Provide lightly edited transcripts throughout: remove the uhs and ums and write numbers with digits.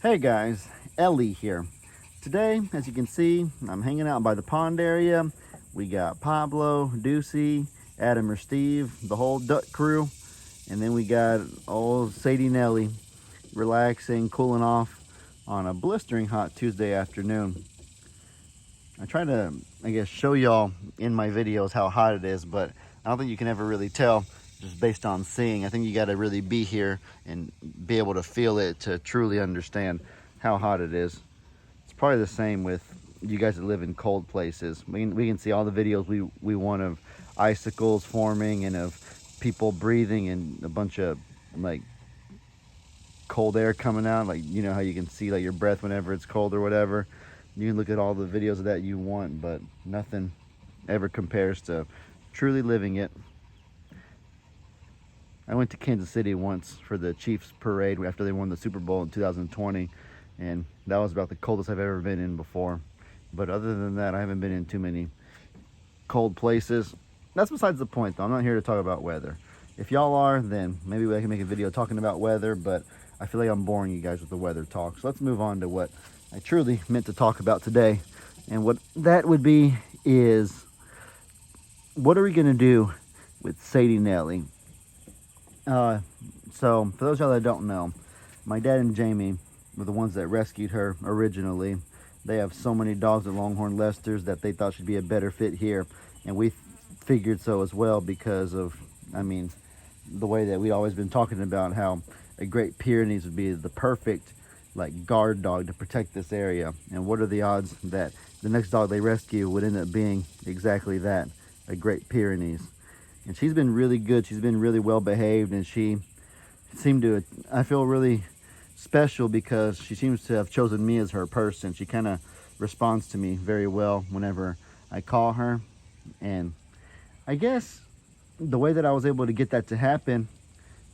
Hey guys, Ellie here. Today, as you can see, I'm hanging out by the pond area. We got Pablo, Deucey, Adam or Steve, the whole duck crew, and then we got old Sadie Nellie relaxing, cooling off on a blistering hot Tuesday afternoon. I try to, show y'all in my videos how hot it is, but I don't think you can ever really tell just based on seeing. I think you got to really be here and be able to feel it to truly understand how hot it is. It's probably the same with you guys that live in cold places. We can see all the videos we want of icicles forming and of people breathing and a bunch of like cold air coming out, like you know how you can see like your breath whenever it's cold or whatever. You can look at all the videos of that you want, but nothing ever compares to truly living it. I went to Kansas City once for the Chiefs parade after they won the Super Bowl in 2020, and that was about the coldest I've ever been in before. But other than that, I haven't been in too many cold places. That's besides the point, though. I'm not here to talk about weather. If y'all are, then maybe I can make a video talking about weather, but I feel like I'm boring you guys with the weather talk. So let's move on to what I truly meant to talk about today. And what that would be is, what are we going to do with Sadie Nellie? So for those of y'all that don't know, my dad and Jamie were the ones that rescued her originally. They have so many dogs at Longhorn Lester's that they thought she'd be a better fit here. And we figured so as well because of, the way that we'd always been talking about how a Great Pyrenees would be the perfect like guard dog to protect this area. And what are the odds that the next dog they rescue would end up being exactly that, a Great Pyrenees? And she's been really good. She's been really well behaved, and she seemed to, I feel really special because she seems to have chosen me as her person. She kind of responds to me very well whenever I call her. And I guess the way that I was able to get that to happen,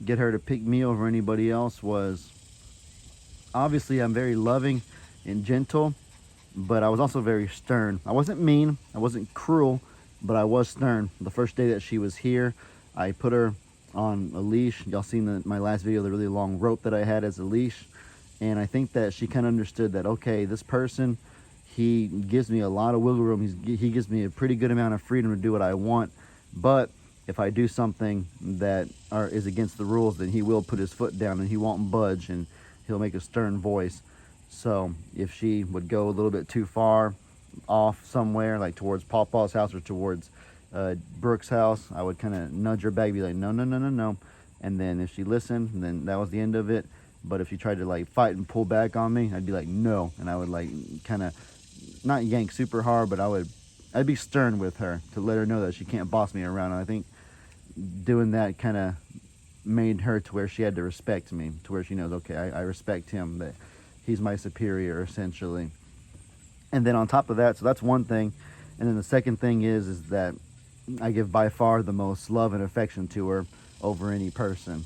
get her to pick me over anybody else, was obviously I'm very loving and gentle, but I was also very stern. I wasn't mean, I wasn't cruel, but I was stern. The first day that she was here, I put her on a leash. Y'all seen my last video, the really long rope that I had as a leash. And I think that she kind of understood that, okay, this person, he gives me a lot of wiggle room. He gives me a pretty good amount of freedom to do what I want. But if I do something that is against the rules, then he will put his foot down and he won't budge and he'll make a stern voice. So if she would go a little bit too far off somewhere, like towards Pawpaw's house or towards Brooke's house, I would kind of nudge her back, be like, no, no, no, no, no. And then if she listened, then that was the end of it. But if she tried to like fight and pull back on me, I'd be like, no. And I would like kind of not yank super hard, but I'd be stern with her to let her know that she can't boss me around. And I think doing that kind of made her to where she had to respect me, to where she knows, okay, I respect him, that he's my superior essentially. And then on top of that, so that's one thing. And then the second thing is that I give by far the most love and affection to her over any person.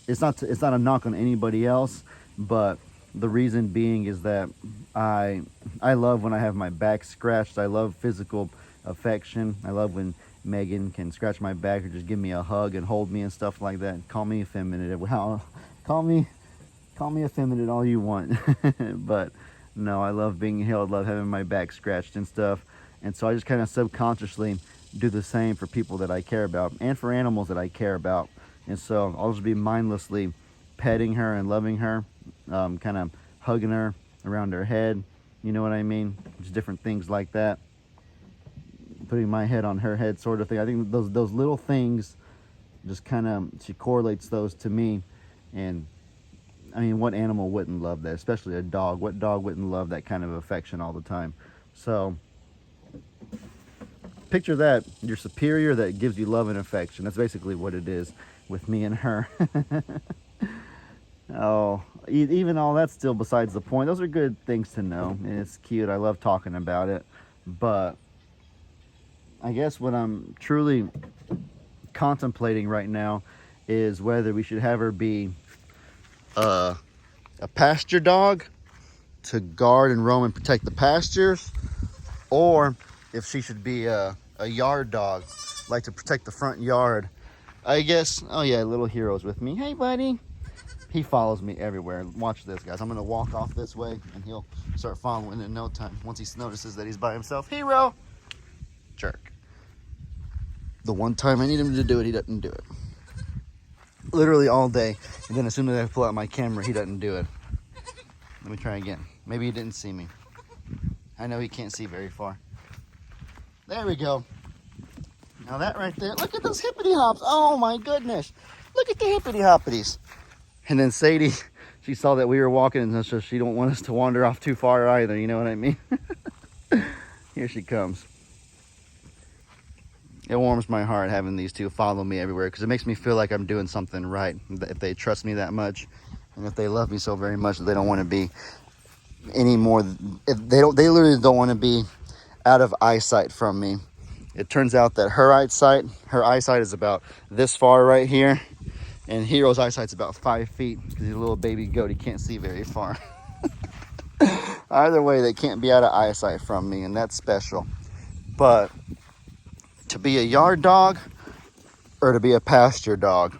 It's not a knock on anybody else, but the reason being is that I love when I have my back scratched. I love physical affection. I love when Megan can scratch my back or just give me a hug and hold me and stuff like that. Call me effeminate. Well, call me effeminate all you want. But no, I love being held, love having my back scratched and stuff. And so I just kind of subconsciously do the same for people that I care about and for animals that I care about. And so I'll just be mindlessly petting her and loving her, kind of hugging her around her head. You know what I mean? Just different things like that. Putting my head on her head sort of thing. I think those little things just kind of, she correlates those to me. And I mean, what animal wouldn't love that? Especially a dog. What dog wouldn't love that kind of affection all the time? So picture that, your superior that gives you love and affection. That's basically what it is with me and her. Oh, even all that's still besides the point. Those are good things to know, and it's cute. I love talking about it. But I guess what I'm truly contemplating right now is whether we should have her be a pasture dog to guard and roam and protect the pastures, or if she should be a yard dog, like to protect the front yard. I guess, oh yeah, little Hero's with me. Hey, buddy. He follows me everywhere. Watch this, guys. I'm going to walk off this way, and he'll start following in no time. Once he notices that he's by himself. Hero! Jerk. The one time I need him to do it, he doesn't do it. Literally all day. And then as soon as I pull out my camera, he doesn't do it. Let me try again. Maybe he didn't see me. I know he can't see very far. There we go. Now that right there, look at those hippity hops. Oh my goodness. Look at the hippity hoppities. And then Sadie, she saw that we were walking, and so she don't want us to wander off too far either, you know what I mean? Here she comes. It warms my heart having these two follow me everywhere, because it makes me feel like I'm doing something right. If they trust me that much, and if they love me so very much that they don't want to be any more, if they literally don't want to be out of eyesight from me. It turns out that her eyesight is about this far right here, and Hero's eyesight's about 5 feet, because he's a little baby goat. He can't see very far. Either way, they can't be out of eyesight from me, and that's special. But to be a yard dog or to be a pasture dog,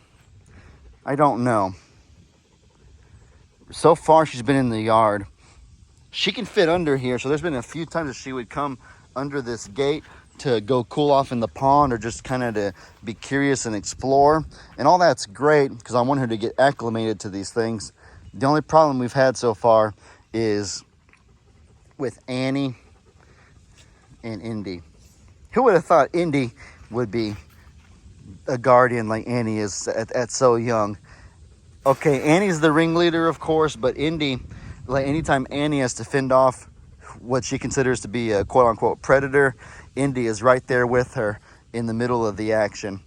I don't know. So far, she's been in the yard. She can fit under here, so there's been a few times that she would come under this gate to go cool off in the pond, or just kind of to be curious and explore. And all that's great, because I want her to get acclimated to these things. The only problem we've had so far is with Annie and Indy. Who would have thought Indy would be a guardian like Annie is at so young? Okay, Annie's the ringleader, of course, but Indy, like anytime Annie has to fend off what she considers to be a quote-unquote predator, Indy is right there with her in the middle of the action.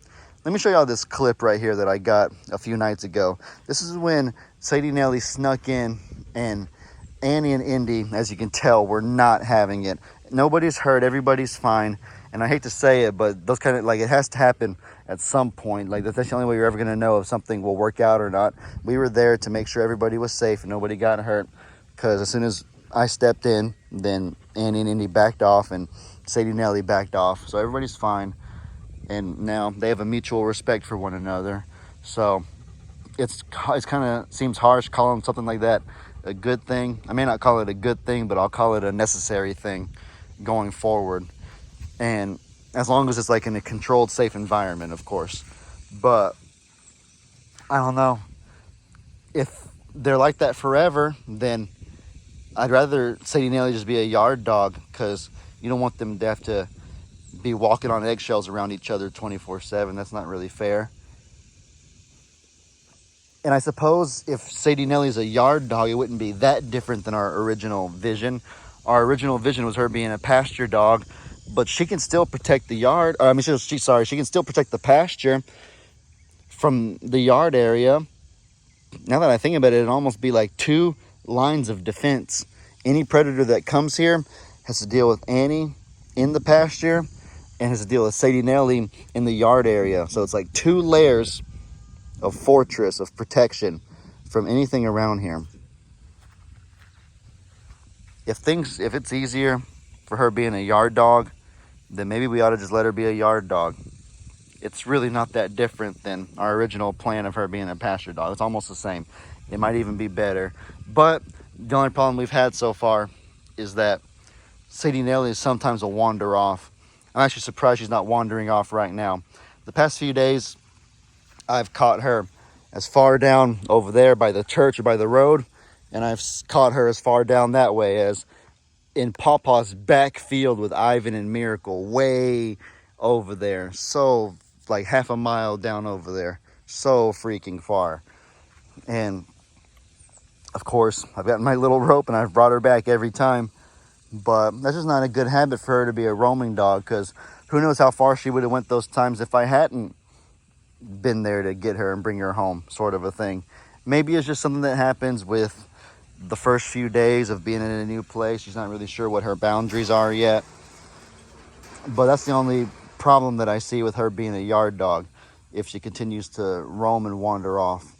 Let me show y'all this clip right here that I got a few nights ago. This is when Sadie Nellie snuck in, and Annie and Indy, as you can tell, were not having it. Nobody's hurt, everybody's fine. And I hate to say it, but those kind of, like, it has to happen at some point. Like, that's the only way you're ever going to know if something will work out or not. We were there to make sure everybody was safe and nobody got hurt, because as soon as I stepped in, then Annie and Indy backed off, and Sadie Nellie backed off. So everybody's fine. And now they have a mutual respect for one another. So it's kind of seems harsh calling something like that a good thing. I may not call it a good thing, but I'll call it a necessary thing going forward. And as long as it's like in a controlled, safe environment, of course. But I don't know. If they're like that forever, then I'd rather Sadie Nellie just be a yard dog, because you don't want them to have to be walking on eggshells around each other 24/7. That's not really fair. And I suppose if Sadie Nellie's a yard dog, it wouldn't be that different than our original vision. Our original vision was her being a pasture dog, but she can still protect the yard. She can still protect the pasture from the yard area. Now that I think about it, it'd almost be like 2 lines of defense. Any predator that comes here has to deal with Annie in the pasture, and has to deal with Sadie Nellie in the yard area. So it's like 2 layers of fortress of protection from anything around here. If it's easier for her being a yard dog, then maybe we ought to just let her be a yard dog. It's really not that different than our original plan of her being a pasture dog. It's almost the same. It might even be better. But the only problem we've had so far is that Sadie Nellie sometimes will wander off. I'm actually surprised she's not wandering off right now. The past few days, I've caught her as far down over there by the church or by the road, and I've caught her as far down that way as in Pawpaw's backfield with Ivan and Miracle, way over there. So, like half a mile down over there. So freaking far. And, of course, I've got my little rope, and I've brought her back every time. But that's just not a good habit for her to be a roaming dog, because who knows how far she would have went those times if I hadn't been there to get her and bring her home, sort of a thing. Maybe it's just something that happens with the first few days of being in a new place. She's not really sure what her boundaries are yet. But that's the only problem that I see with her being a yard dog, if she continues to roam and wander off.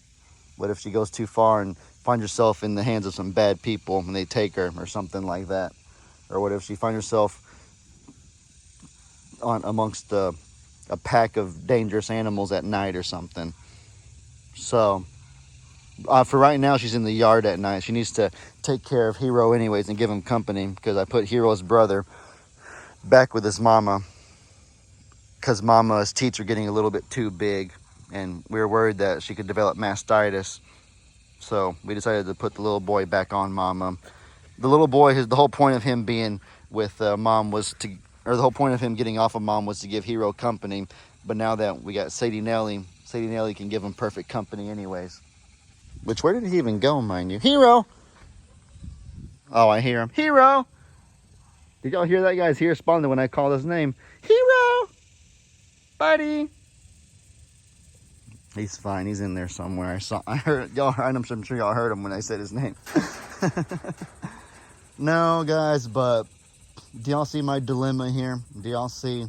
What if she goes too far and finds herself in the hands of some bad people and they take her, or something like that? Or what if she finds herself amongst a pack of dangerous animals at night or something? So For right now, she's in the yard at night. She needs to take care of Hero anyways and give him company, because I put Hero's brother back with his mama, because Mama's teats are getting a little bit too big, and we were worried that she could develop mastitis. So we decided to put the little boy back on Mama. The little boy, the whole point of him being with Mom was to, or the whole point of him getting off of Mom was to give Hero company. But now that we got Sadie Nellie can give him perfect company anyways. Which, where did he even go, mind you? Hero! Oh, I hear him. Hero! Did y'all hear that, guys? He responded when I called his name. Hero! Buddy! He's fine. He's in there somewhere. I heard y'all. I'm sure y'all heard him when I said his name. No, guys, but do y'all see my dilemma here? Do y'all see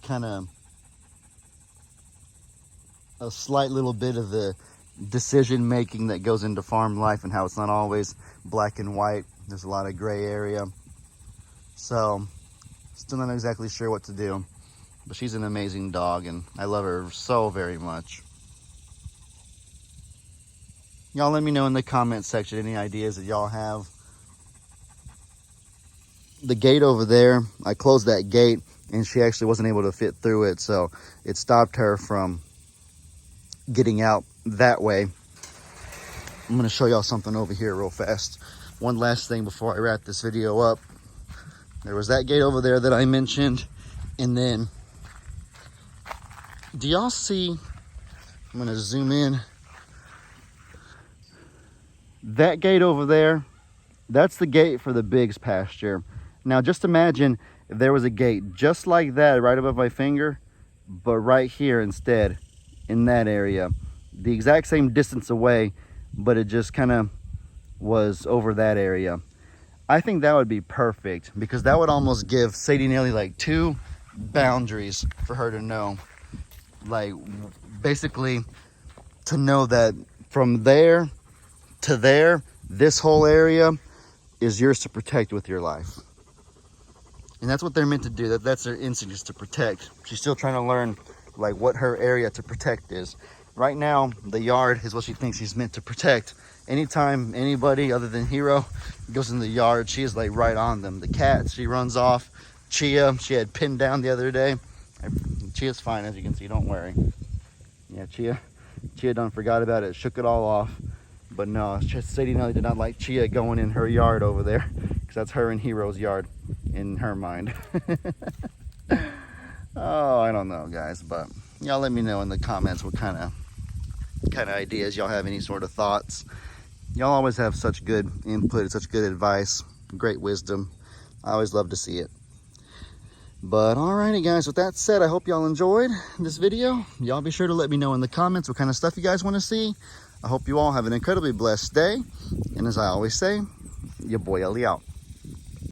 kind of a slight little bit of the decision making that goes into farm life, and how it's not always black and white? There's a lot of gray area. So, still not exactly sure what to do. But she's an amazing dog, and I love her so very much. Y'all let me know in the comment section any ideas that y'all have. The gate over there, I closed that gate, and she actually wasn't able to fit through it, so it stopped her from getting out that way. I'm going to show y'all something over here real fast. One last thing before I wrap this video up. There was that gate over there that I mentioned, and then do y'all see, I'm going to zoom in, that gate over there, that's the gate for the Biggs pasture. Now just imagine if there was a gate just like that right above my finger, but right here instead, in that area, the exact same distance away, but it just kind of was over that area. I think that would be perfect, because that would almost give Sadie Nellie like two boundaries for her to know. Like, basically to know that from there to there, this whole area is yours to protect with your life. And that's what they're meant to do. That's their instinct, is to protect. She's still trying to learn like what her area to protect is. Right now, the yard is what she thinks she's meant to protect. Anytime anybody other than Hero goes in the yard, she is like right on them. The cat, she runs off. Chia, she had pinned down the other day. Chia's fine, as you can see, don't worry. Yeah, Chia done forgot about it, shook it all off. But no, Sadie Nellie did not like Chia going in her yard over there, because that's her and Hero's yard in her mind. Oh, I don't know, guys, but y'all let me know in the comments what kind of ideas y'all have, any sort of thoughts. Y'all always have such good input, such good advice, great wisdom. I always love to see it. But alrighty, guys, with that said, I hope y'all enjoyed this video. Y'all be sure to let me know in the comments what kind of stuff you guys want to see. I hope you all have an incredibly blessed day. And as I always say, your boy Ellie out.